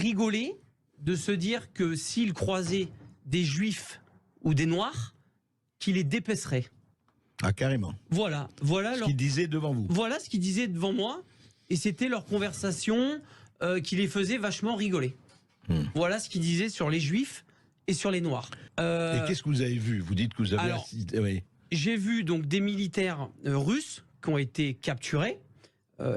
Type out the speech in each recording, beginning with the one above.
rigolé de se dire que s'il croisait des juifs ou des noirs, qu'il les dépecerait. Ah, carrément. Voilà Ce qu'ils disaient devant vous. Voilà ce qu'ils disaient devant moi, et c'était leur conversation qui les faisait vachement rigoler. Voilà ce qu'ils disaient sur les juifs et sur les noirs. Et qu'est-ce que vous avez vu? Vous dites que vous avez alors, assisté. Oui. J'ai vu donc des militaires russes qui ont été capturés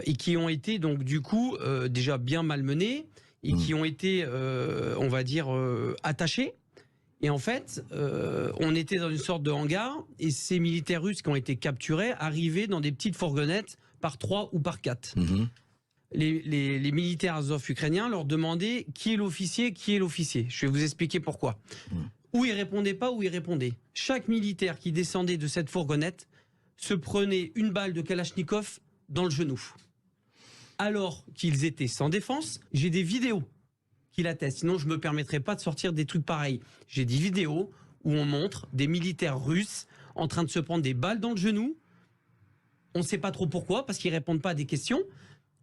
et qui ont été donc du coup déjà bien malmenés et qui ont été, on va dire, attachés. Et en fait, on était dans une sorte de hangar et ces militaires russes qui ont été capturés arrivaient dans des petites fourgonnettes par 3 ou par 4. Les militaires Azov ukrainiens leur demandaient qui est l'officier, qui est l'officier. Je vais vous expliquer pourquoi. Ou ils répondaient pas, ou ils répondaient. Chaque militaire qui descendait de cette fourgonnette se prenait une balle de Kalachnikov dans le genou. Alors qu'ils étaient sans défense, j'ai des vidéos qui l'attestent. Sinon, je me permettrais pas de sortir des trucs pareils. J'ai des vidéos où on montre des militaires russes en train de se prendre des balles dans le genou. On ne sait pas trop pourquoi, parce qu'ils répondent pas à des questions.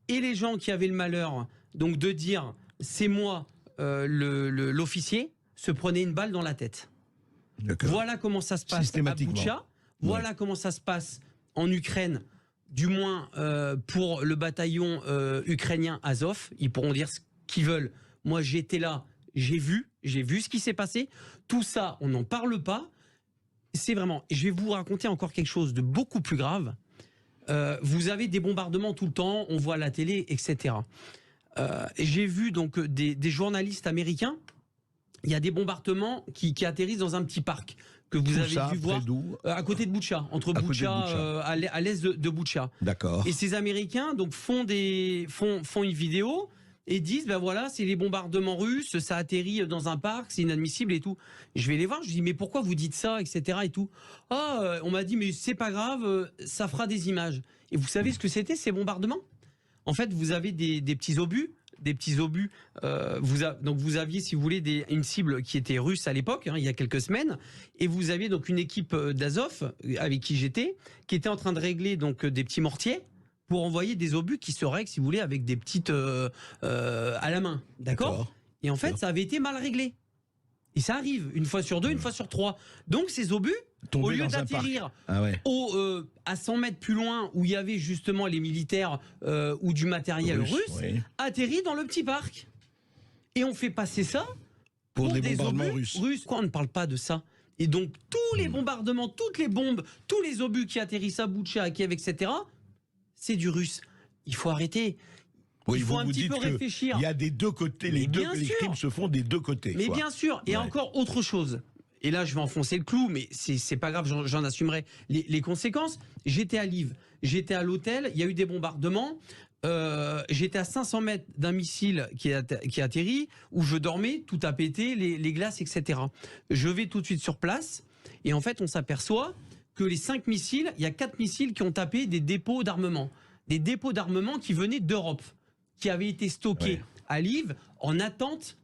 Et les gens qui avaient le malheur donc de dire c'est moi l'officier se prenaient une balle dans la tête. Voilà comment ça se passe à Boutcha. Voilà comment ça se passe en Ukraine, du moins pour le bataillon ukrainien Azov. Ils pourront dire ce qu'ils veulent. Moi, j'étais là, j'ai vu ce qui s'est passé. Tout ça, on n'en parle pas. C'est vraiment... Je vais vous raconter encore quelque chose de beaucoup plus grave. Vous avez des bombardements tout le temps, on voit à la télé, etc. J'ai vu donc des journalistes américains. Il y a des bombardements qui atterrissent dans un petit parc que vous avez dû voir à côté de Boutcha, entre Boutcha, à l'est de Boutcha. D'accord. Et ces Américains donc font une vidéo et disent ben voilà, c'est les bombardements russes, ça atterrit dans un parc, c'est inadmissible et tout. Je vais les voir, je dis mais pourquoi vous dites ça, etc. et tout. Ah, on m'a dit mais c'est pas grave, ça fera des images. Et vous savez ce que c'était ces bombardements? En fait, vous avez des petits obus. Donc vous aviez, si vous voulez, une cible qui était russe à l'époque, il y a quelques semaines, et vous aviez donc une équipe d'Azov avec qui j'étais, qui était en train de régler donc des petits mortiers pour envoyer des obus qui se règlent, si vous voulez, avec des petites à la main, d'accord? Et en fait, ça avait été mal réglé. Et ça arrive une fois sur 2, une fois sur 3. Donc ces obus, au lieu d'atterrir à 100 mètres plus loin où il y avait justement les militaires ou du matériel russe, atterrit dans le petit parc. Et on fait passer ça pour des bombardements russes. Quoi, on ne parle pas de ça. Et donc tous les bombardements, toutes les bombes, tous les obus qui atterrissent à Boutcha, à Kiev, etc., c'est du russe. Il faut arrêter. Oui, il faut un petit peu réfléchir. Il y a des deux côtés, les crimes se font des deux côtés. Mais bien sûr, et encore autre chose. Et là, je vais enfoncer le clou, mais c'est pas grave, j'en assumerai les conséquences. J'étais à Lviv, j'étais à l'hôtel, il y a eu des bombardements. J'étais à 500 mètres d'un missile qui atterrit, où je dormais, tout a pété, les glaces, etc. Je vais tout de suite sur place, et en fait, on s'aperçoit que les 5 missiles, il y a 4 missiles qui ont tapé des dépôts d'armement. Des dépôts d'armement qui venaient d'Europe, qui avaient été stockés à Lviv en attente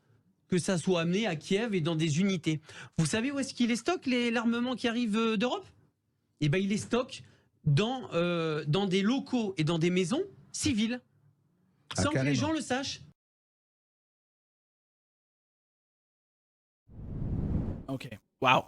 que ça soit amené à Kiev et dans des unités. Vous savez où est-ce qu'il les stocke, l'armement qui arrive d'Europe? Eh ben, il les stocke dans des locaux et dans des maisons civiles, sans que les gens le sachent. Ok, wow.